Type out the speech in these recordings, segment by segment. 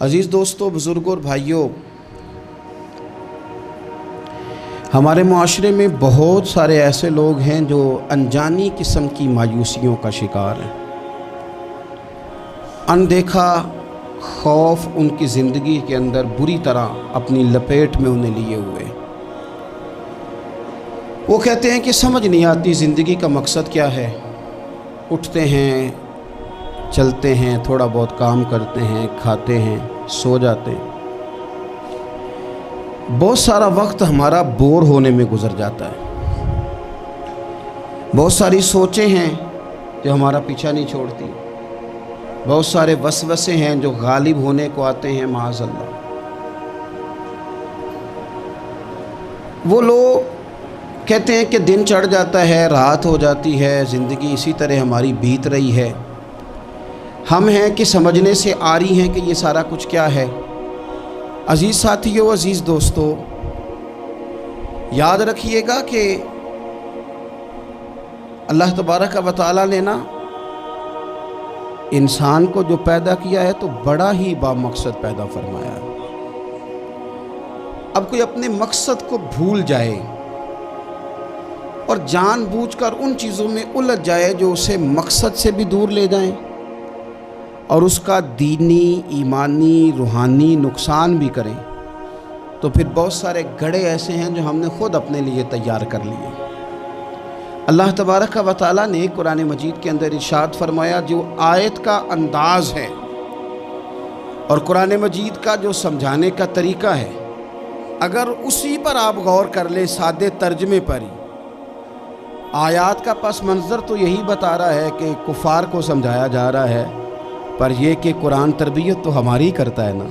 عزیز دوستوں، بزرگوں اور بھائیوں، ہمارے معاشرے میں بہت سارے ایسے لوگ ہیں جو انجانی قسم کی مایوسیوں کا شکار ہیں۔ اندیکھا خوف ان کی زندگی کے اندر بری طرح اپنی لپیٹ میں انہیں لیے ہوئے۔ وہ کہتے ہیں کہ سمجھ نہیں آتی زندگی کا مقصد کیا ہے۔ اٹھتے ہیں، چلتے ہیں، تھوڑا بہت کام کرتے ہیں، کھاتے ہیں، سو جاتے ہیں۔ بہت سارا وقت ہمارا بور ہونے میں گزر جاتا ہے۔ بہت ساری سوچیں ہیں جو ہمارا پیچھا نہیں چھوڑتی۔ بہت سارے وسوسے ہیں جو غالب ہونے کو آتے ہیں، معاذ اللہ۔ وہ لوگ کہتے ہیں کہ دن چڑھ جاتا ہے، رات ہو جاتی ہے، زندگی اسی طرح ہماری بیت رہی ہے۔ ہم ہیں کہ سمجھنے سے آ رہی ہیں کہ یہ سارا کچھ کیا ہے۔ عزیز ساتھیوں، عزیز دوستو، یاد رکھیے گا کہ اللہ تبارک و تعالیٰ نے نا انسان کو جو پیدا کیا ہے تو بڑا ہی بامقصد پیدا فرمایا۔ اب کوئی اپنے مقصد کو بھول جائے اور جان بوجھ کر ان چیزوں میں الجھ جائے جو اسے مقصد سے بھی دور لے جائیں اور اس کا دینی، ایمانی، روحانی نقصان بھی کریں، تو پھر بہت سارے گڑھے ایسے ہیں جو ہم نے خود اپنے لیے تیار کر لیے۔ اللہ تبارک و تعالیٰ نے قرآن مجید کے اندر ارشاد فرمایا، جو آیت کا انداز ہے اور قرآن مجید کا جو سمجھانے کا طریقہ ہے، اگر اسی پر آپ غور کر لیں، سادے ترجمے پر ہی، آیات کا پس منظر تو یہی بتا رہا ہے کہ کفار کو سمجھایا جا رہا ہے، پر یہ کہ قرآن تربیت تو ہماری کرتا ہے نا۔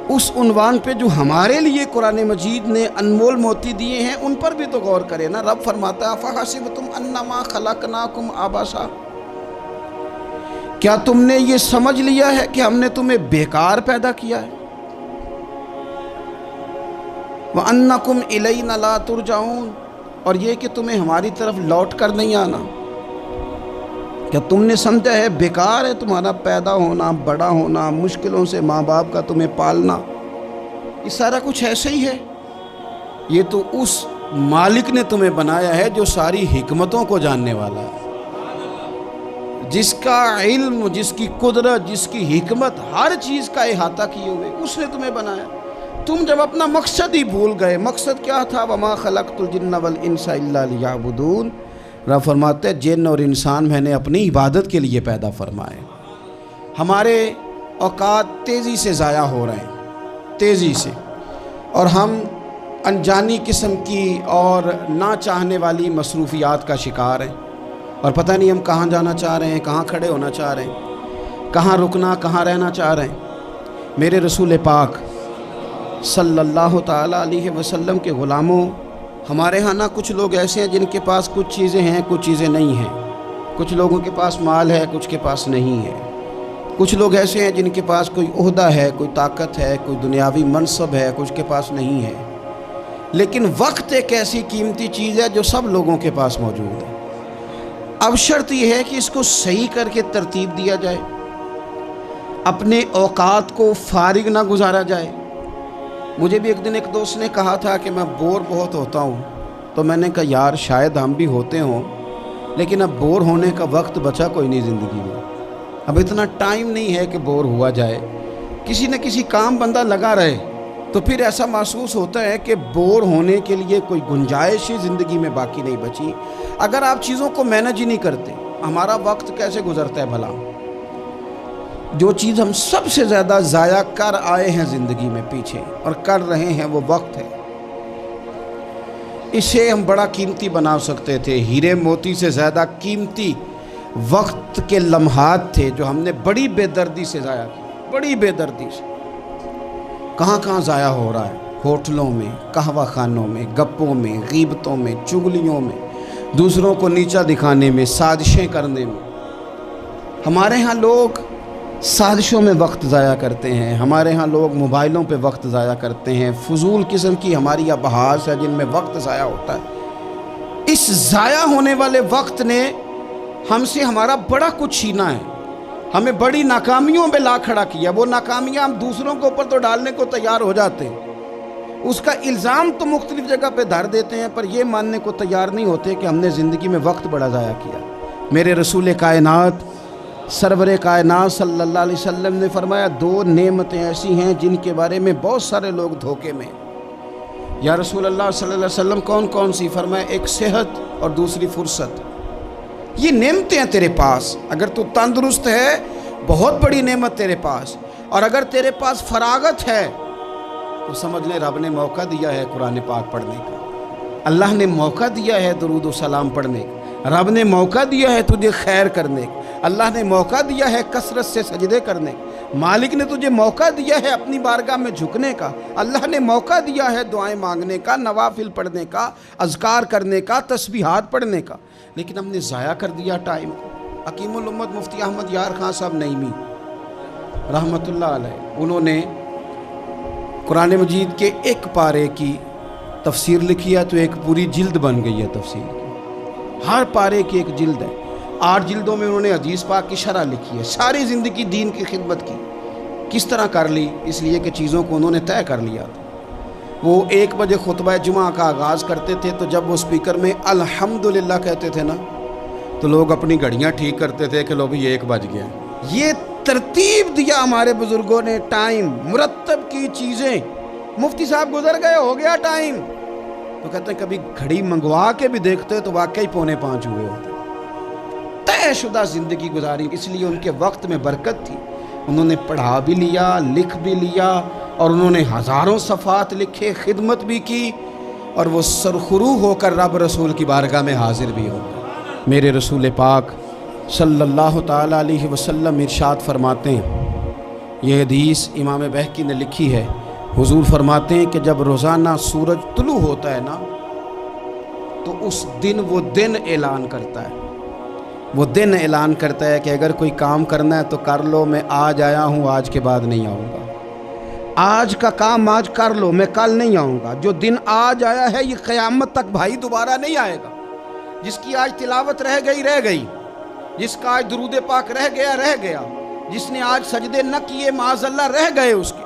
اس عنوان پہ جو ہمارے لیے قرآن مجید نے انمول موتی دیے ہیں، ان پر بھی تو غور کرے نا۔ رب فرماتا ہے، فَحَسِبْتُمْ أَنَّمَا خَلَقْنَاكُمْ عَبَثًا، کیا تم نے یہ سمجھ لیا ہے کہ ہم نے تمہیں بیکار پیدا کیا ہے؟ وَأَنَّكُمْ إِلَيْنَا لَا تُرْجَعُونَ، اور یہ کہ تمہیں ہماری طرف لوٹ کر نہیں آنا۔ کیا تم نے سمجھا ہے بیکار ہے تمہارا پیدا ہونا، بڑا ہونا، مشکلوں سے ماں باپ کا تمہیں پالنا؟ یہ سارا کچھ ایسے ہی ہے۔ یہ تو اس مالک نے تمہیں بنایا ہے جو ساری حکمتوں کو جاننے والا ہے، جس کا علم، جس کی قدرت، جس کی حکمت ہر چیز کا احاطہ کیے ہوئے، اس نے تمہیں بنایا۔ تم جب اپنا مقصد ہی بھول گئے، مقصد کیا تھا؟ وَمَا خَلَقْتُ الْجِنَّ وَالْإِنسَ إِلَّا لِيَعْبُدُونَ، رب فرماتے ہیں جن اور انسان میں نے اپنی عبادت کے لیے پیدا فرمائے۔ ہمارے اوقات تیزی سے ضائع ہو رہے ہیں، تیزی سے، اور ہم انجانی قسم کی اور نہ چاہنے والی مصروفیات کا شکار ہیں، اور پتہ نہیں ہم کہاں جانا چاہ رہے ہیں، کہاں کھڑے ہونا چاہ رہے ہیں، کہاں رکنا، کہاں رہنا چاہ رہے ہیں۔ میرے رسول پاک صلی اللہ تعالیٰ علیہ وسلم کے غلاموں، ہمارے ہاں نا کچھ لوگ ایسے ہیں جن کے پاس کچھ چیزیں ہیں، کچھ چیزیں نہیں ہیں۔ کچھ لوگوں کے پاس مال ہے، کچھ کے پاس نہیں ہے۔ کچھ لوگ ایسے ہیں جن کے پاس کوئی عہدہ ہے، کوئی طاقت ہے، کوئی دنیاوی منصب ہے، کچھ کے پاس نہیں ہے۔ لیکن وقت ایک ایسی قیمتی چیز ہے جو سب لوگوں کے پاس موجود ہے۔ اب شرط یہ ہے کہ اس کو صحیح کر کے ترتیب دیا جائے، اپنے اوقات کو فارغ نہ گزارا جائے۔ مجھے بھی ایک دن ایک دوست نے کہا تھا کہ میں بور بہت ہوتا ہوں، تو میں نے کہا یار شاید ہم بھی ہوتے ہوں، لیکن اب بور ہونے کا وقت بچا کوئی نہیں زندگی میں۔ اب اتنا ٹائم نہیں ہے کہ بور ہوا جائے، کسی نہ کسی کام بندہ لگا رہے، تو پھر ایسا محسوس ہوتا ہے کہ بور ہونے کے لیے کوئی گنجائش ہی زندگی میں باقی نہیں بچی۔ اگر آپ چیزوں کو مینج ہی نہیں کرتے، ہمارا وقت کیسے گزرتا ہے بھلا؟ جو چیز ہم سب سے زیادہ ضائع کر آئے ہیں زندگی میں پیچھے اور کر رہے ہیں، وہ وقت ہے۔ اسے ہم بڑا قیمتی بنا سکتے تھے۔ ہیرے موتی سے زیادہ قیمتی وقت کے لمحات تھے جو ہم نے بڑی بے دردی سے ضائع کی، بڑی بے دردی سے۔ کہاں کہاں ضائع ہو رہا ہے؟ ہوٹلوں میں، قہوہ خانوں میں، گپوں میں، غیبتوں میں، چگلیوں میں، دوسروں کو نیچا دکھانے میں، سازشیں کرنے میں۔ ہمارے ہاں لوگ سازشوں میں وقت ضائع کرتے ہیں، ہمارے ہاں لوگ موبائلوں پہ وقت ضائع کرتے ہیں، فضول قسم کی ہماری ابحاث ہے جن میں وقت ضائع ہوتا ہے۔ اس ضائع ہونے والے وقت نے ہم سے ہمارا بڑا کچھ چھینا ہے۔ ہمیں بڑی ناکامیوں میں لا کھڑا کیا. وہ ناکامیاں ہم دوسروں کے اوپر تو ڈالنے کو تیار ہو جاتے ہیں, اس کا الزام تو مختلف جگہ پہ دھر دیتے ہیں, پر یہ ماننے کو تیار نہیں ہوتے کہ ہم نے زندگی میں وقت بڑا ضائع کیا. میرے رسول کائنات سرور کائنات صلی اللہ علیہ وسلم نے فرمایا 2 نعمتیں ایسی ہیں جن کے بارے میں بہت سارے لوگ دھوکے میں. یا رسول اللہ صلی اللہ علیہ وسلم کون کون سی؟ فرمایا ایک صحت اور دوسری فرصت. یہ نعمتیں ہیں تیرے پاس. اگر تو تندرست ہے بہت بڑی نعمت تیرے پاس, اور اگر تیرے پاس فراغت ہے تو سمجھ لیں رب نے موقع دیا ہے قرآن پاک پڑھنے کا, اللہ نے موقع دیا ہے درود و سلام پڑھنے کا, رب نے موقع دیا ہے تجھے خیر کرنے کا, اللہ نے موقع دیا ہے کثرت سے سجدے کرنے کا, مالک نے تجھے موقع دیا ہے اپنی بارگاہ میں جھکنے کا, اللہ نے موقع دیا ہے دعائیں مانگنے کا, نوافل پڑھنے کا, اذکار کرنے کا, تسبیحات پڑھنے کا, لیکن ہم نے ضائع کر دیا ٹائم کو. حکیم الامت مفتی احمد یار خان صاحب نعیمی رحمۃ اللہ علیہ, انہوں نے قرآن مجید کے ایک پارے کی تفسیر لکھی ہے تو ایک پوری جلد بن گئی ہے تفسیر کی. ہر پارے کی ایک جلد ہے. 8 جلدوں میں انہوں نے حدیث پاک کی شرح لکھی ہے. ساری زندگی دین کی خدمت کی. کس طرح کر لی؟ اس لیے کہ چیزوں کو انہوں نے طے کر لیا تھا. وہ 1 بجے خطبہ جمعہ کا آغاز کرتے تھے تو جب وہ سپیکر میں الحمدللہ کہتے تھے نا تو لوگ اپنی گھڑیاں ٹھیک کرتے تھے کہ لو بھی 1 بج گیا. یہ ترتیب دیا ہمارے بزرگوں نے, ٹائم مرتب کی چیزیں. مفتی صاحب گزر گئے, ہو گیا ٹائم, تو کہتے ہیں کبھی گھڑی منگوا کے بھی دیکھتے تو واقعی 4:45 ہوئے ہوتے. طے شدہ زندگی گزاری, اس لیے ان کے وقت میں برکت تھی. انہوں نے پڑھا بھی لیا, لکھ بھی لیا, اور انہوں نے ہزاروں صفحات لکھے, خدمت بھی کی, اور وہ سرخرو ہو کر رب رسول کی بارگاہ میں حاضر بھی ہو گئے. میرے رسول پاک صلی اللہ تعالیٰ علیہ وسلم ارشاد فرماتے ہیں, یہ حدیث امام بہقی نے لکھی ہے, حضور فرماتے ہیں کہ جب روزانہ سورج طلوع ہوتا ہے نا تو اس دن وہ دن اعلان کرتا ہے, وہ دن اعلان کرتا ہے کہ اگر کوئی کام کرنا ہے تو کر لو, میں آج آیا ہوں, آج کے بعد نہیں آؤں گا. آج کا کام آج کر لو, میں کل نہیں آؤں گا. جو دن آج آیا ہے یہ قیامت تک بھائی دوبارہ نہیں آئے گا. جس کی آج تلاوت رہ گئی, جس کا آج درود پاک رہ گیا, جس نے آج سجدے نہ کیے معاذ اللہ رہ گئے اس کے,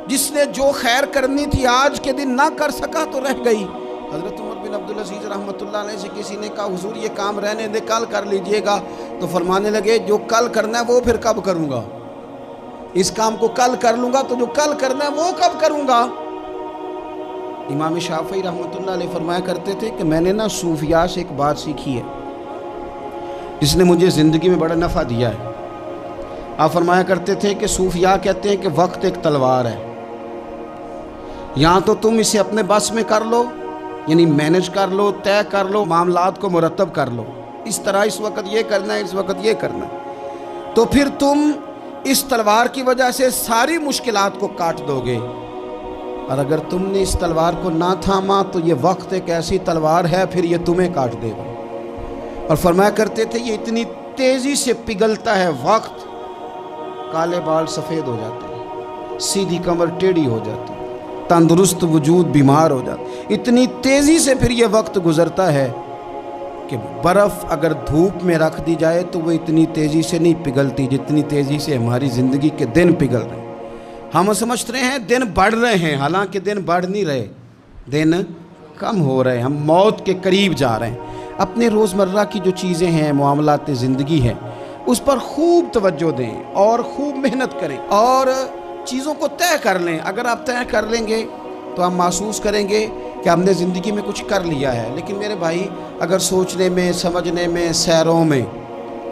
جس نے جو خیر کرنی تھی آج کے دن نہ کر سکا تو رہ گئی. حضرت عمر بن عبدالعزیز رحمۃ اللہ علیہ سے کسی نے کہا حضور یہ کام رہنے دے, کل کر لیجئے گا. تو فرمانے لگے جو کل کرنا ہے وہ پھر کب کروں گا؟ اس کام کو کل کر لوں گا تو جو کل کرنا ہے وہ کب کروں گا؟ امام شافعی رحمۃ اللہ علیہ فرمایا کرتے تھے کہ میں نے نا صوفیاء سے ایک بات سیکھی ہے جس نے مجھے زندگی میں بڑا نفع دیا ہے. آپ فرمایا کرتے تھے کہ صوفیاء کہتے ہیں کہ وقت ایک تلوار ہے, یہاں تو تم اسے اپنے بس میں کر لو, یعنی مینج کر لو, طے کر لو, معاملات کو مرتب کر لو, اس طرح اس وقت یہ کرنا ہے, اس وقت یہ کرنا ہے, تو پھر تم اس تلوار کی وجہ سے ساری مشکلات کو کاٹ دو گے. اور اگر تم نے اس تلوار کو نہ تھاما تو یہ وقت ایک ایسی تلوار ہے پھر یہ تمہیں کاٹ دے گا. اور فرمایا کرتے تھے یہ اتنی تیزی سے پگھلتا ہے وقت, کالے بال سفید ہو جاتے ہیں, سیدھی کمر ٹیڑھی ہو جاتی ہے, تندرست وجود بیمار ہو جاتا ہے. اتنی تیزی سے پھر یہ وقت گزرتا ہے کہ برف اگر دھوپ میں رکھ دی جائے تو وہ اتنی تیزی سے نہیں پگھلتی جتنی تیزی سے ہماری زندگی کے دن پگھل رہے ہیں. ہم سمجھتے ہیں دن بڑھ رہے ہیں, حالانکہ دن بڑھ نہیں رہے, دن کم ہو رہے ہیں. ہم موت کے قریب جا رہے ہیں. اپنے روزمرہ کی جو چیزیں ہیں, معاملات زندگی ہیں, اس پر خوب توجہ دیں اور خوب محنت کریں اور چیزوں کو طے کر لیں. اگر آپ طے کر لیں گے تو آپ محسوس کریں گے کہ ہم نے زندگی میں کچھ کر لیا ہے. لیکن میرے بھائی اگر سوچنے میں, سمجھنے میں, سیروں میں,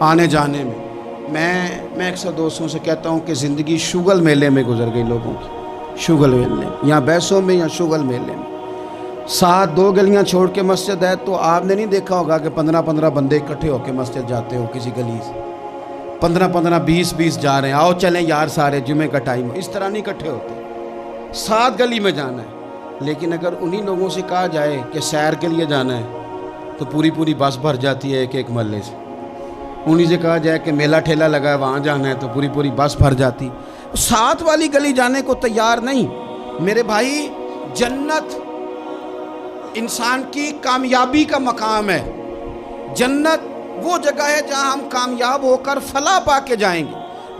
آنے جانے میں, میں اکثر دوستوں سے کہتا ہوں کہ زندگی شگل میلے میں گزر گئی لوگوں کی. شگل میلے, یا بیسوں میں یا شگل میلے میں. 2 گلیاں چھوڑ کے مسجد ہے تو آپ نے نہیں دیکھا ہوگا کہ 15 بندے اکٹھے ہو کے مسجد جاتے ہو کسی گلی سے. 15 20 جا رہے ہیں, آؤ چلیں یار سارے جمعے کا ٹائم ہو. اس طرح نہیں اکٹھے ہوتے. 7 گلی میں جانا ہے. لیکن اگر انہی لوگوں سے کہا جائے کہ سیر کے لیے جانا ہے تو پوری بس بھر جاتی ہے ایک محلے سے. انہی سے کہا جائے کہ میلہ ٹھیلا لگا ہے وہاں جانا ہے تو پوری بس بھر جاتی. 7 والی گلی جانے کو تیار نہیں. میرے بھائی جنت انسان کی کامیابی کا مقام ہے. جنت وہ جگہ ہے جہاں ہم کامیاب ہو کر فلاح پا کے جائیں گے.